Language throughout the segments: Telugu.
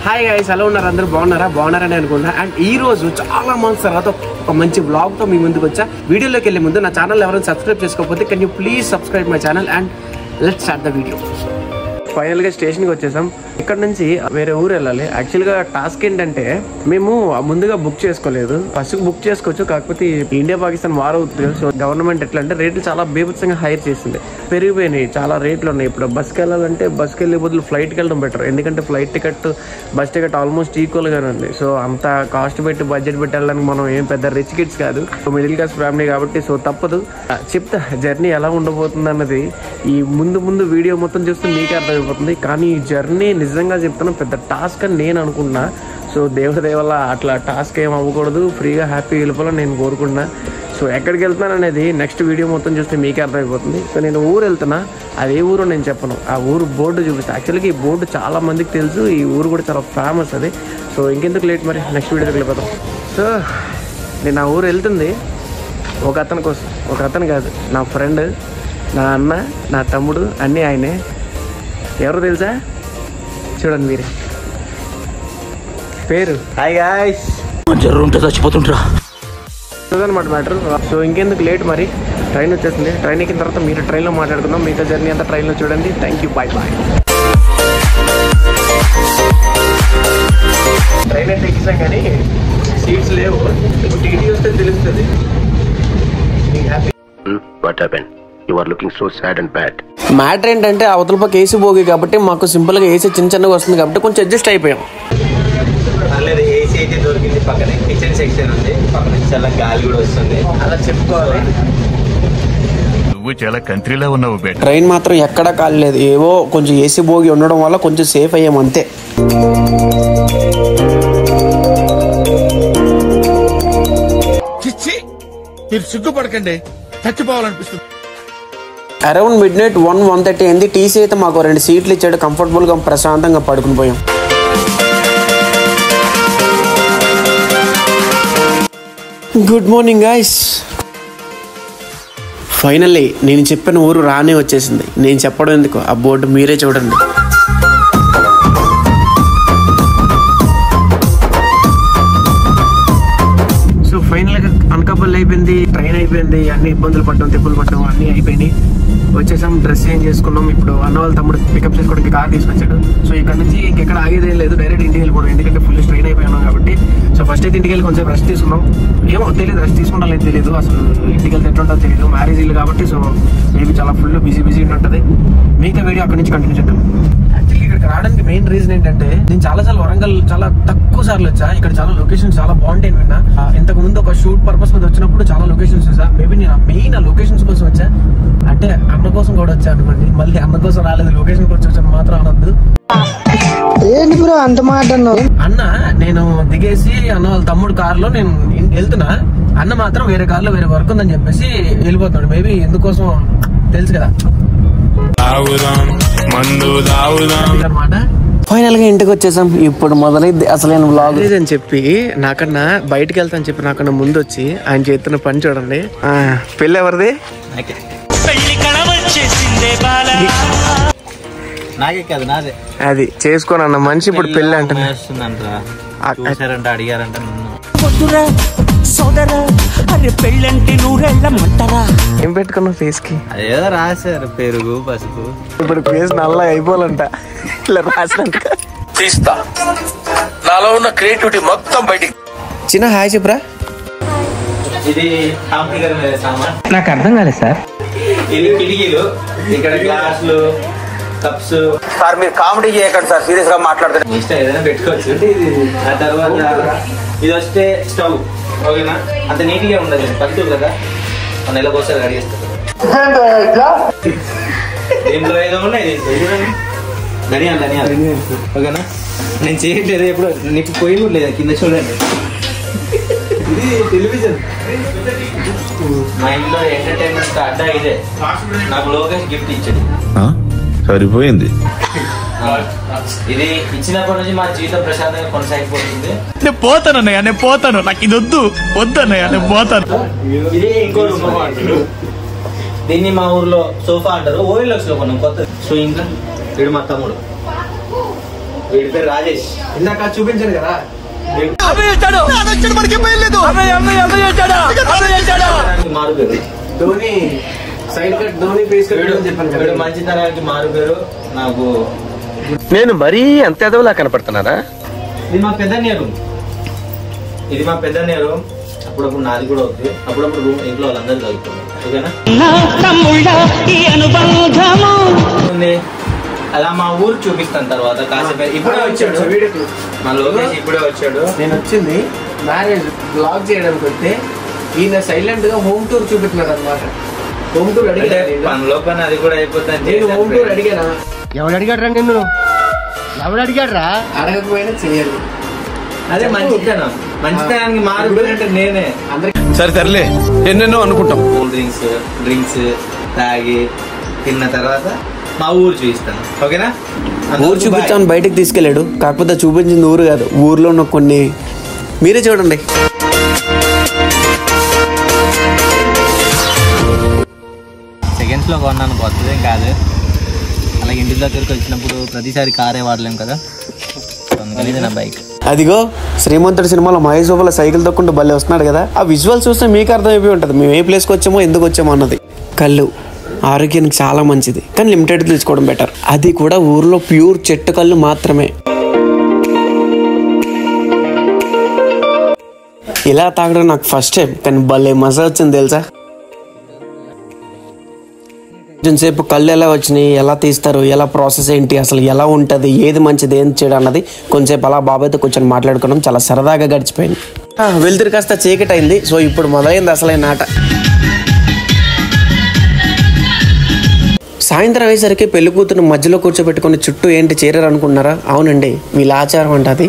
హాయ్ గైస్, ఎలా ఉన్నారు? అందరూ బాగున్నారని అనుకుంటున్నా. అండ్ ఈ రోజు చాలా మంత్స్ తర్వాత ఒక మంచి వ్లాగ్ తో మీ ముందుకు వచ్చా. వీడియోలోకి వెళ్ళే ముందు నా ఛానల్ ఎవరైనా సబ్స్క్రైబ్ చేసుకోకపోతే can you please subscribe my channel and let's start the video. Final గా స్టేషన్ కి వచ్చేసాం. ఇక్కడ నుంచి వేరే ఊరు వెళ్ళాలి. యాక్చువల్ గా టాస్క్ ఏంటంటే మేము ముందుగా బుక్ చేసుకోలేదు. ఫస్ట్ బుక్ చేసుకోవచ్చు, కాకపోతే ఇండియా పాకిస్తాన్ వార్ అవుతుంది. సో గవర్నమెంట్ ఎట్లా అంటే రేట్లు చాలా బీభత్సంగా హైర్ చేసింది, పెరిగిపోయినాయి. చాలా రేట్లు ఉన్నాయి. ఇప్పుడు బస్కి వెళ్ళాలంటే బస్కి వెళ్ళే బదులు ఫ్లైట్కి వెళ్ళడం బెటర్. ఎందుకంటే flight ticket bus ticket almost equal గానే ఉంది. సో అంత కాస్ట్ పెట్టి బడ్జెట్ పెట్టి వెళ్ళడానికి మనం ఏం పెద్ద రిచ్ కిడ్స్ కాదు, మిడిల్ క్లాస్ ఫ్యామిలీ కాబట్టి. సో తప్పదు. చెప్తా జర్నీ ఎలా ఉండబోతుంది అన్నది ఈ ముందు వీడియో మొత్తం చూస్తే మీకే అర్థమైపోతుంది. కానీ ఈ జర్నీ నిజంగా చెప్తాను పెద్ద టాస్క్ అని నేను అనుకున్నా. సో దేవుడి దేవల్ల అట్లా టాస్క్ ఏం అవ్వకూడదు, ఫ్రీగా హ్యాపీ వెళ్ళిపోవాలని నేను కోరుకున్నా. సో ఎక్కడికి వెళ్తున్నాను అనేది నెక్స్ట్ వీడియో మొత్తం చూస్తే మీకే అర్థమైపోతుంది. సో నేను ఊరు వెళ్తున్నా, అది ఏ ఊరో నేను చెప్పను, ఆ ఊరు బోర్డు చూపిస్తాను. యాక్చువల్గా ఈ బోర్డు చాలా మందికి తెలుసు, ఈ ఊరు కూడా చాలా ఫేమస్ అది. సో ఇంకెందుకు లేట్, మరి నెక్స్ట్ వీడియోకి వెళ్ళిపోతాం. సో నేను ఆ ఊరు వెళ్తుంది ఒక అతని కోసం, ఒక అతను కాదు, నా ఫ్రెండ్, నా అన్న, నా తమ్ముడు, అన్నీ ఆయనే. ఎవరు తెలుసా? చూడండి మీరే. పేరు హాయ్ గాయ్స్, చచ్చిపోతుంటారా అన్నమాట మ్యాటర్. సో ఇంకెందుకు లేట్, మరి ట్రైన్ వచ్చేసింది. ట్రైన్ ఎక్కిన తర్వాత మీరు ట్రైన్లో మాట్లాడుకుందాం. మిగతా జర్నీ అంతా ట్రైన్లో చూడండి. Thank you, bye bye. Train అయితే ఎక్కిసాం కానీ సీట్స్ లేవు. టీటీ వస్తే తెలుస్తుంది. మ్యాటర్ ఏంటంటే అవతల పక్క ఏసీ పోగి కాబట్టి మాకు సింపుల్ గా ఏసీ చిన్నగా వస్తుంది కాబట్టి కొంచెం అడ్జస్ట్ అయిపోయాం. ఏసీ అయితే దొరికింది. పక్కనే కిచెన్ సెక్షన్ ఉంది, పక్కన చాలా గాలి కూడా వస్తుంది. అలా చెప్పుకోవాలి. నువ్వు చాలా కంట్రీలో ఉన్నావు. ట్రైన్ మాత్రం ఎక్కడా కాలేదు. ఏవో కొంచెం ఏసీ భోగి ఉండడం వల్ల కొంచెం సేఫ్ అయ్యాం అంతే. మీరు సిగ్గుపడకండి, చచ్చిపోవాలనిపిస్తుంది. అరౌండ్ మిడ్ నైట్ 1:30 అయింది. టీసీ అయితే మాకు 2 సీట్లు ఇచ్చాడు. కంఫర్టబుల్ గా ప్రశాంతంగా పడుకుని పోయాం. Good morning guys. ఫైనల్లీ నేను చెప్పిన ఊరు రానే వచ్చేసింది. నేను చెప్పడం ఎందుకు, ఆ బోర్డు మీరే చూడండి. సో ఫైనల్ గా అనకాపల్లి అయిపోయింది, ట్రైన్ అయిపోయింది, అన్ని ఇబ్బందులు పడ్డం, తిప్పులు పడ్డం అన్ని అయిపోయినాయి. వచ్చేసాం, డ్రెస్ చేంజ్ చేసుకున్నాం. ఇప్పుడు అన్న వాళ్ళ తమ్ముడు పికప్ చేసుకోవడానికి కార్ తీసుకొచ్చాడు. సో ఇక్కడ నుంచి ఇంకెక్కడ ఆగేదేం లేదు, డైరెక్ట్ ఇంటికి వెళ్ళిపోవడం. ఎందుకంటే ఫుల్ స్ట్రైన్ అయిపోయాం కాబట్టి. సో ఫస్ట్ అయితే ఇంటికి వెళ్ళి కొంచెం రెస్ట్ తీసుకున్నాం. ఏమో తెలియదు, రెస్ట్ తీసుకుంటాం లేదు తెలియదు. అసలు ఇంటికి వెళ్తే ఎట్లుంటుందో తెలియదు. మ్యారేజ్ ఇల్లు కాబట్టి సో మేబీ చాలా ఫుల్ బిజీ ఉంటుంది. మిగతా వీడియో అక్కడి నుంచి కంటిన్యూ చేద్దాం. యాక్చువల్లీ ఇక్కడికి రావడానికి మెయిన్ రీజన్ ఏంటంటే నేను చాలాసార్లు వరంగల్ చాలా తక్కువ సార్లు వచ్చా. ఇక్కడ చాలా లొకేషన్స్ చాలా బాగుంటాయి విన్నా. ఇంతకు ముందు ఒక షూట్ పర్పస్ మీద వచ్చినప్పుడు చాలా లొకేషన్స్ చూసా. మేబీ నేను మెయిన్ ఆ లొకేషన్స్ కోసం వచ్చా. అంటే అన్న కోసం కూడా వచ్చా అనుకోండి. మళ్ళీ అన్న కోసం రాలేదు, లొకేషన్ కోసం వచ్చాను మాత్రం అనొద్దు. ఏంటి బ్రో అంత మాట అన్న? నేను దిగేసి అన్న వాళ్ళ తమ్ముడు కారులో నేను వెళ్తున్నా. అన్న మాత్రం వేరే కారులో వేరే వర్క్ ఉందని చెప్పేసి వెళ్ళిపోతున్నాడు. మేబీ ఎందుకోసం తెలుసు కదా అనమాట. ఫైనల్ గా ఇంటికి వచ్చేసాం. ఇప్పుడు మొదలైంది అసలైన వ్లాగ్ అని చెప్పి నాకన్నా బయటకు వెళ్తా అని చెప్పి నాకన్నా ముందు వచ్చి ఆయన చేస్తున్న పని చూడండి. పెళ్ళి ఎవరిది? అది చేసుకోనన్న మనిషి ఇప్పుడు పెళ్ళి అంటున్నా. అడిగారంట ఏం పెట్టుకున్నావు ఫేస్ కి? అదేదో రాశారు, పెరుగు పసుపు. ఇప్పుడు ఫేస్ నల్ల అయిపోవాలంట ఇలా రాసినంత. తీస్తా నాలో ఉన్న క్రియేటివిటీ మొత్తం బయటికి. చిన్న హాయ్ చెప్పరా. ఇది కాంప్లికేటర్ మీద సామాన్. నాకు అర్థం కాలేదు సార్. ఇది కిటికీలు, ఇక్కడ గ్లాసులు, కప్స్. సార్ మీరు కామెడీ చేయకండి సార్, సీరియస్ గా మాట్లాడుతున్నారు. ఇష్టం ఏదైనా పెట్టుకోవచ్చు. ఆ తర్వాత ఇది వస్తే స్టవ్. ఓకేనా? అంత నీట్ గా ఉండదు, పల్లెటూరు కదా, నెలకోసారి కడిగేస్తారు. దీంట్లో ఏదో ఉన్నాయి, ధనియాలు. ఓకేనా? నేను చేయట్లేదు ఎప్పుడు, నీకు పోయి కూడా లేదా కింద చూడండి. ఇది టెలివిజన్. మా ఇంట్లో ఎంటర్టైన్మెంట్ అడ్డా ఇదే. నాకు లోకేష్ గిఫ్ట్ ఇచ్చాడు. సరిపోయింది. ఇది ఇచ్చినప్పటి నుంచి మా జీవితం ప్రశాంతంగా కొనసాగిపోతుంది. నేను పోతానన్నయ్య, నేను పోతాను, నాకు ఇది వద్దన్నయ్య, నేను పోతాను. ఇది ఇంకో రూమ్. దీన్ని మా ఊర్లో సోఫా అంటారు. ఓఎల్ఎక్స్ లో కొన్నాం కొత్త. సో ఇంకా వీడు మా తమ్ముడు. వీడి పేరు రాజేష్. ఇందాక చూపించాను కదా, మారు పేరు Dhoni side cut, Dhoni face cut చెప్పాను కదా. వీడు మంచితనానికి మారు పేరు. నాకు నేను మరీ అంత ఎదవలా కనపడుతున్నారా? ఇది మా పెద్ద రూమ్. ఇది మా పెద్ద రూమ్. అప్పుడప్పుడు నాది కూడా అవుతుంది. అప్పుడప్పుడు రూమ్ ఇంట్లో వాళ్ళందరూ చదువుతుంది. ఓకేనా? అలా మా ఊరు చూపిస్తాను తర్వాత కాసేపు. ఇప్పుడే వచ్చాడు మా లోకేష్, ఇప్పుడే వచ్చాడు. నేను వచ్చింది మ్యారేజ్ బ్లాగ్ చేయడానికి వస్తే ఈయన సైలెంట్ గా హోమ్ టూర్ చూపిస్తున్నారు అనమాట. హోమ్ టూర్ అంటే పనిలో పని అది కూడా అయిపోతుంది. నేను హోమ్ టూర్ అడిగానా? ఎవడు అడిగాడ్రా నిన్ను? ఎవడు అడిగాడ్రా? అడగకపోయినా చేయాలి. అదే మంచితనం. మంచితనానికి మారుతుందంటే నేనే. సరే తరలే, ఎన్నెన్నో అనుకుంటాం. కూల్ డ్రింక్స్ తాగి తిన్న తర్వాత మా ఊరు చూపిస్తాను. ఓకేనా? ఊరు చూపించాను, బయటకు తీసుకెళ్ళాడు. కాకపోతే చూపించింది ఊరు కాదు, ఊర్లో ఉన్న కొన్ని మీరే చూడండి. సెకండ్స్ లో కొన్నాను, కొత్తదేం కాదు. అలాగే ఇంటి దగ్గరికి వచ్చినప్పుడు ప్రతిసారి కారే వాడలేం కదా, అందుకని ఇది నా బైక్. అదిగో శ్రీమంతుడి సినిమాలో మహేష్ బాబుల సైకిల్ తొక్కుంటూ భలే వస్తున్నాడు కదా. ఆ విజువల్ చూస్తే మీకు అర్థమైపోయి ఉంటుంది మేము ఏ ప్లేస్కి వచ్చామో, ఎందుకు వచ్చామో అన్నది. కళ్ళు ఆరోగ్యానికి చాలా మంచిది, కానీ లిమిటెడ్ తీసుకోవడం బెటర్. అది కూడా ఊర్లో ప్యూర్ చెట్టు కళ్ళు మాత్రమే. ఇలా తాగడం నాకు ఫస్ట్ టైం, కానీ భలే మజా వచ్చింది తెలుసా. కొంచెంసేపు కళ్ళు ఎలా వచ్చినాయి, ఎలా తీస్తారు, ఎలా ప్రాసెస్ ఏంటి, అసలు ఎలా ఉంటుంది, ఏది మంచిది ఏం చేయడం అన్నది కొంచెంసేపు అలా బాబాయ్తో కూర్చొని మాట్లాడుకోవడం చాలా సరదాగా గడిచిపోయింది. వెళ్తురు కాస్త చీకటి అయింది. సో ఇప్పుడు మొదలైంది అసలైన ఆట. సాయంత్రం అయ్యేసరికి పెళ్లి కూతురు మధ్యలో కూర్చోబెట్టుకుని చుట్టూ ఏంటి చేరారు అనుకుంటున్నారా? అవునండి, వీళ్ళ ఆచారం అంటది.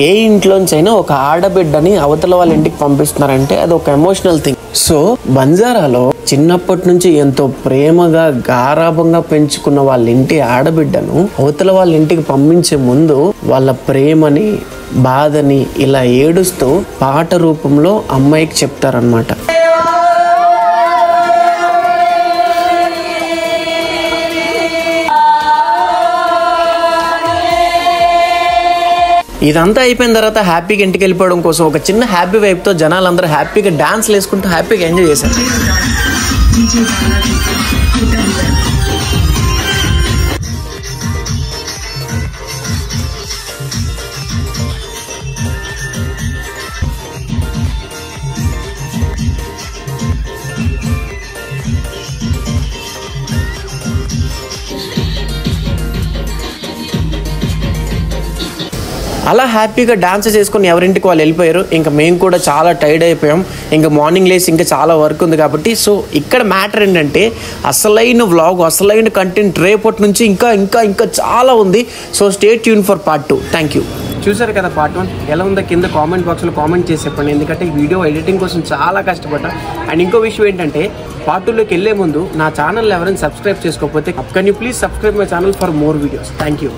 ఏ ఇంట్లోంచైనా ఒక ఆడబిడ్డని అవతల వాళ్ళ ఇంటికి పంపిస్తున్నారంటే అది ఒక ఎమోషనల్ థింగ్. సో బంజారాలో చిన్నప్పటి నుంచి ఎంతో ప్రేమగా గారాభంగా పెంచుకున్న వాళ్ళ ఇంటి ఆడబిడ్డను అవతల వాళ్ళ ఇంటికి పంపించే ముందు వాళ్ళ ప్రేమని, బాధని ఇలా ఏడుస్తూ పాట రూపంలో అమ్మాయికి చెప్తారనమాట. ఇదంతా అయిపోయిన తర్వాత హ్యాపీగా ఇంటికి వెళ్ళిపోవడం కోసం ఒక చిన్న హ్యాపీ వైపుతో జనాలందరూ హ్యాపీగా డాన్స్లు వేసుకుంటూ హ్యాపీగా ఎంజాయ్ చేశారు. అలా హ్యాపీగా డాన్స్ చేసుకుని ఎవరింటికి వాళ్ళు వెళ్ళిపోయారు. ఇంకా మేము కూడా చాలా టైర్డ్ అయిపోయాం. ఇంకా మార్నింగ్ లేసి ఇంకా చాలా వర్క్ ఉంది కాబట్టి. సో ఇక్కడ మ్యాటర్ ఏంటంటే అసలైన వ్లాగ్, అసలైన కంటెంట్ రేపటి నుంచి ఇంకా ఇంకా ఇంకా చాలా ఉంది. So stay tune for part 2. Thank you. చూసారు కదా పార్ట్ 1 ఎలా ఉందో కింద కామెంట్ బాక్స్లో కామెంట్ చేసి చెప్పండి. ఎందుకంటే ఈ వీడియో ఎడిటింగ్ కోసం చాలా కష్టపడ్డా. అండ్ ఇంకో విషయం ఏంటంటే పార్ట్ 2లోకి వెళ్ళే ముందు నా ఛానల్ ఎవరైనా సబ్స్క్రైబ్ చేసుకోకపోతే can you please subscribe my channel for more videos. Thank you.